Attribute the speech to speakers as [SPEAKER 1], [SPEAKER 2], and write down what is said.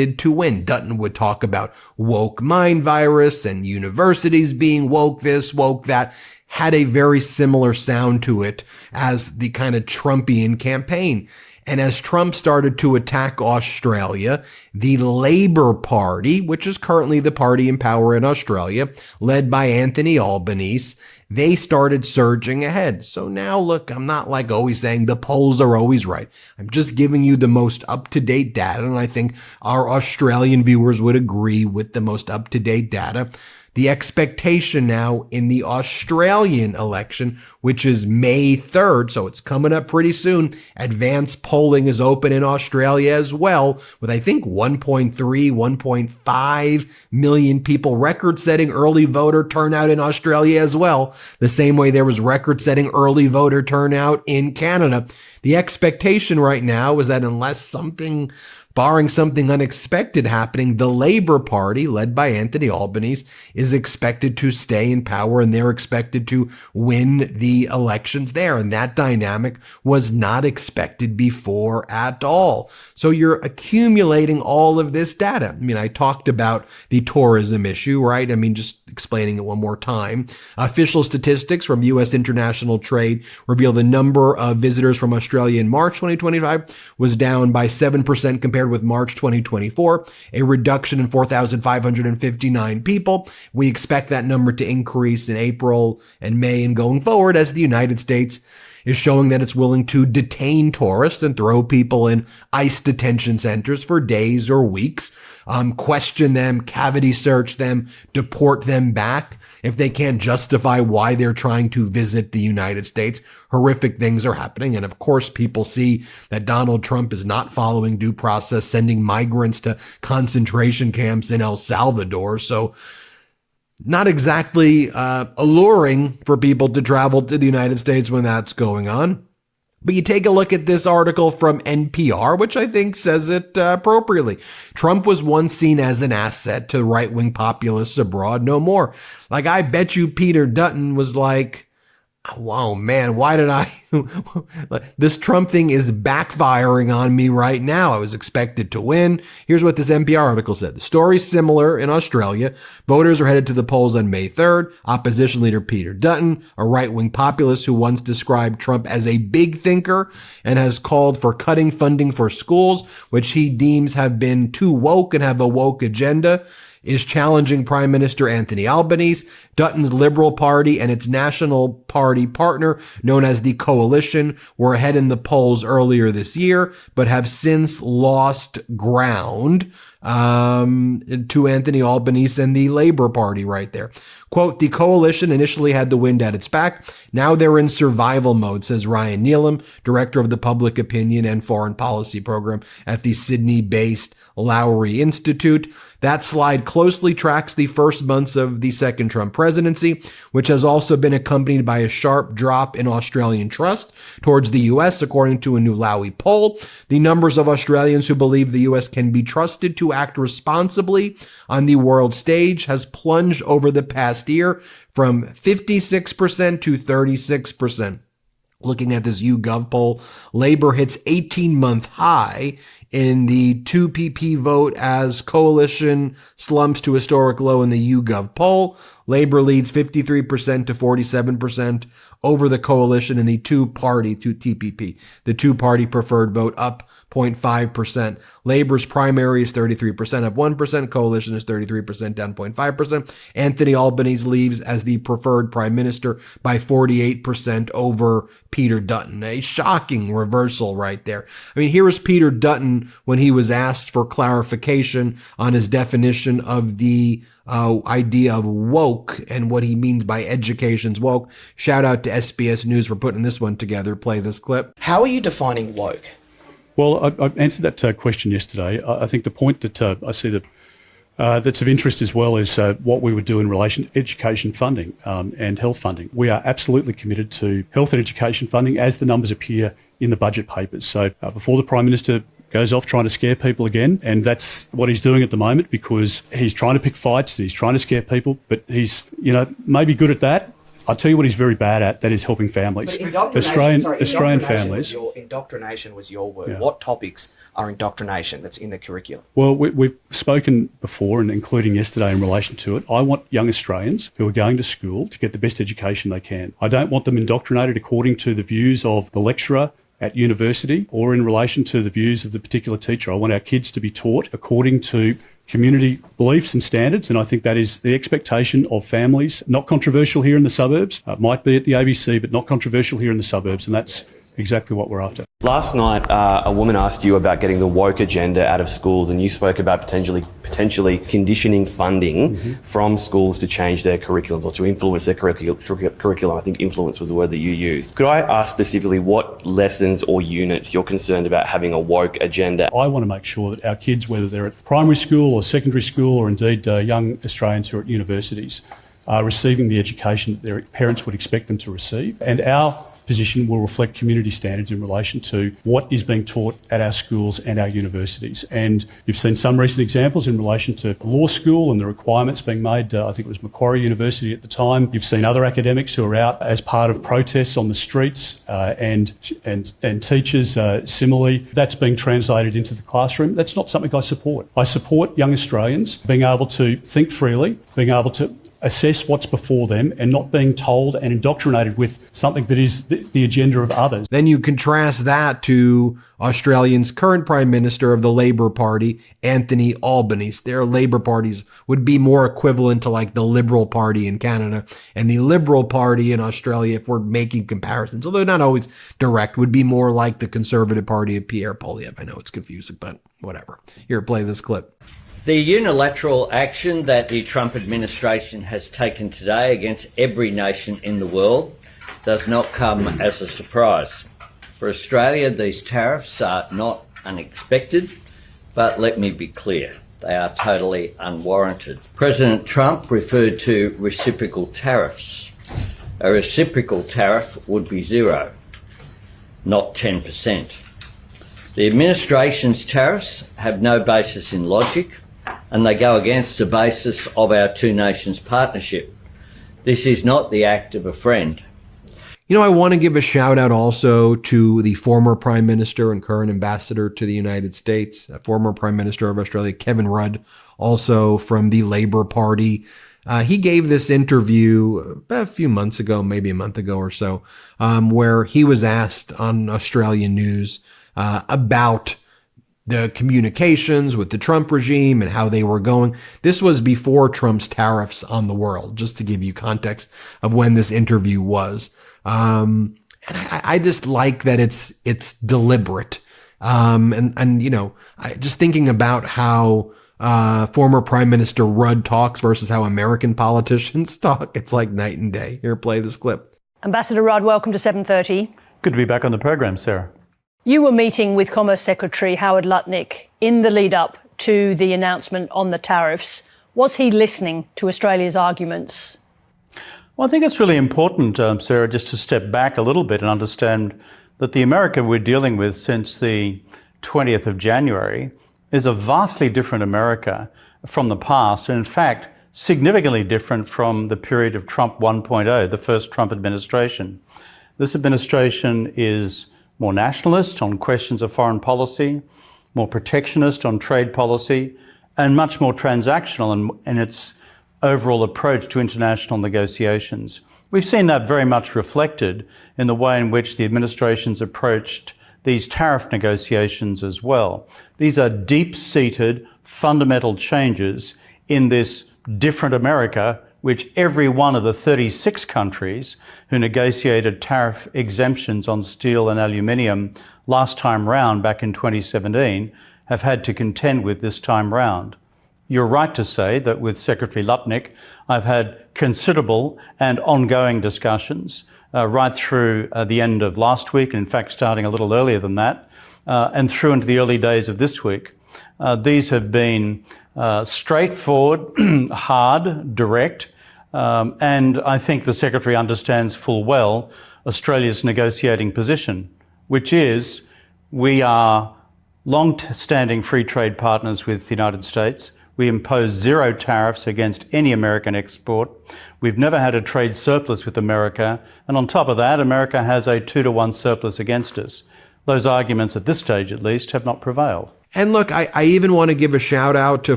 [SPEAKER 1] to win. Dutton would talk about woke mind virus and universities being woke this, woke that. Had a very similar sound to it as the kind of Trumpian campaign. And as Trump started to attack Australia, the Labour Party, which is currently the party in power in Australia, led by Anthony Albanese, they started surging ahead. So now look, I'm not like always saying the polls are always right. I'm just giving you the most up-to-date data, and I think our Australian viewers would agree with the most up-to-date data. The expectation now in the Australian election, which is May 3rd, so it's coming up pretty soon. Advanced polling is open in Australia as well, with I think 1.3, 1.5 million people, record-setting early voter turnout in Australia as well, the same way there was record-setting early voter turnout in Canada. The expectation right now is that unless barring something unexpected happening, the Labour Party, led by Anthony Albanese, is expected to stay in power, and they're expected to win the elections there. And that dynamic was not expected before at all. So you're accumulating all of this data. I mean, I talked about the tourism issue, right? I mean, just explaining it one more time. Official statistics from U.S. International Trade reveal the number of visitors from Australia in March 2025 was down by 7% compared with March 2024, a reduction in 4,559 people. We expect that number to increase in April and May and going forward as the United States is showing that it's willing to detain tourists and throw people in ICE detention centers for days or weeks, question them, cavity search them, deport them back if they can't justify why they're trying to visit the United States. Horrific things are happening. And of course, people see that Donald Trump is not following due process, sending migrants to concentration camps in El Salvador. So not exactly alluring for people to travel to the United States when that's going on. But you take a look at this article from NPR, which I think says it appropriately. Trump was once seen as an asset to right-wing populists abroad, no more. Like, I bet you Peter Dutton was like, wow, man, why did this Trump thing is backfiring on me right now. I was expected to win. Here's what this NPR article said. The story's similar in Australia. Voters are headed to the polls on May 3rd. Opposition leader Peter Dutton, a right-wing populist who once described Trump as a big thinker and has called for cutting funding for schools, which he deems have been too woke and have a woke agenda, is challenging Prime Minister Anthony Albanese. Dutton's Liberal Party and its National Party partner, known as the Coalition, were ahead in the polls earlier this year, but have since lost ground to Anthony Albanese and the Labour Party right there. Quote, the Coalition initially had the wind at its back. Now they're in survival mode, says Ryan Neelam, director of the Public Opinion and Foreign Policy Program at the Sydney-based Lowry Institute. That slide closely tracks the first months of the second Trump presidency, which has also been accompanied by a sharp drop in Australian trust towards the U.S., according to a new Lowry poll. The numbers of Australians who believe the U.S. can be trusted to act responsibly on the world stage has plunged over the past year from 56% to 36%. Looking at this YouGov poll, Labour hits 18-month high in the 2PP vote as Coalition slumps to historic low in the YouGov poll. Labour leads 53% to 47% over the Coalition in the two-party TPP. The two-party preferred vote up 0.5%. Labour's primary is 33%, up 1%. Coalition is 33%, down 0.5%. Anthony Albanese leaves as the preferred prime minister by 48% over Peter Dutton. A shocking reversal right there. I mean, here is Peter Dutton when he was asked for clarification on his definition of the idea of woke and what he means by education's woke. Shout out to SBS News for putting this one together. Play this clip.
[SPEAKER 2] How are you defining woke?
[SPEAKER 3] Well, I answered that question yesterday. I think the point that I see that that's of interest as well is what we would do in relation to education funding and health funding. We are absolutely committed to health and education funding as the numbers appear in the budget papers. So before the Prime Minister goes off trying to scare people again, and that's what he's doing at the moment because he's trying to pick fights, he's trying to scare people, but he's, maybe good at that. I'll tell you what he's very bad at, that is helping families. Australian families.
[SPEAKER 2] Indoctrination was your word. Yeah. What topics are indoctrination that's in the curriculum?
[SPEAKER 3] Well, we've spoken before, and including yesterday in relation to it. I want young Australians who are going to school to get the best education they can. I don't want them indoctrinated according to the views of the lecturer at university or in relation to the views of the particular teacher. I want our kids to be taught according to community beliefs and standards, and I think that is the expectation of families. Not controversial here in the suburbs. It might be at the ABC, but not controversial here in the suburbs, and that's exactly what we're after.
[SPEAKER 4] Last night, a woman asked you about getting the woke agenda out of schools, and you spoke about potentially conditioning funding from schools to change their curriculum or to influence their curriculum. I think influence was the word that you used. Could I ask specifically what lessons or units you're concerned about having a woke agenda?
[SPEAKER 3] I want to make sure that our kids, whether they're at primary school or secondary school or indeed young Australians who are at universities, are receiving the education that their parents would expect them to receive. And our position will reflect community standards in relation to what is being taught at our schools and our universities. And you've seen some recent examples in relation to law school and the requirements being made. I think it was Macquarie University at the time. You've seen other academics who are out as part of protests on the streets and teachers similarly. That's being translated into the classroom. That's not something I support. I support young Australians being able to think freely, being able to assess what's before them and not being told and indoctrinated with something that is the agenda of others.
[SPEAKER 1] Then you contrast that to Australia's current Prime Minister of the Labour Party, Anthony Albanese. Their Labour parties would be more equivalent to like the Liberal Party in Canada, and the Liberal Party in Australia, if we're making comparisons, although not always direct, would be more like the Conservative Party of Pierre Poilievre. I know it's confusing, but whatever. Here, play this clip.
[SPEAKER 5] The unilateral action that the Trump administration has taken today against every nation in the world does not come as a surprise. For Australia, these tariffs are not unexpected, but let me be clear, they are totally unwarranted. President Trump referred to reciprocal tariffs. A reciprocal tariff would be zero, not 10%. The administration's tariffs have no basis in logic, and they go against the basis of our two nations partnership. This is not the act of a friend.
[SPEAKER 1] You know, I want to give a shout out also to the former Prime Minister and current ambassador to the United States, former Prime Minister of Australia, Kevin Rudd, also from the Labour Party. He gave this interview a few months ago, maybe a month ago or so, where he was asked on Australian News about the communications with the Trump regime and how they were going. This was before Trump's tariffs on the world, just to give you context of when this interview was. And I just like that it's deliberate. And you know, just thinking about how former Prime Minister Rudd talks versus how American politicians talk, it's like night and day. Here, play this clip.
[SPEAKER 6] Ambassador Rudd, welcome to 7:30.
[SPEAKER 7] Good to be back on the program, Sarah.
[SPEAKER 6] You were meeting with Commerce Secretary Howard Lutnick in the lead up to the announcement on the tariffs. Was he listening to Australia's arguments?
[SPEAKER 7] Well, I think it's really important, Sarah, just to step back a little bit and understand that the America we're dealing with since the 20th of January is a vastly different America from the past, and in fact, significantly different from the period of Trump 1.0, the first Trump administration. This administration is more nationalist on questions of foreign policy, more protectionist on trade policy, and much more transactional in its overall approach to international negotiations. We've seen that very much reflected in the way in which the administration's approached these tariff negotiations as well. These are deep-seated, fundamental changes in this different America, which every one of the 36 countries who negotiated tariff exemptions on steel and aluminium last time round back in 2017 have had to contend with this time round. You're right to say that with Secretary Lutnick, I've had considerable and ongoing discussions right through the end of last week, and in fact starting a little earlier than that, and through into the early days of this week. These have been straightforward, hard, direct, and I think the Secretary understands full well Australia's negotiating position, which is we are long-standing free trade partners with the United States. We impose zero tariffs against any American export. We've never had a trade surplus with America. And on top of that, America has a 2-to-1 surplus against us. Those arguments, at this stage at least, have not prevailed.
[SPEAKER 1] And look, I even want to give a shout out to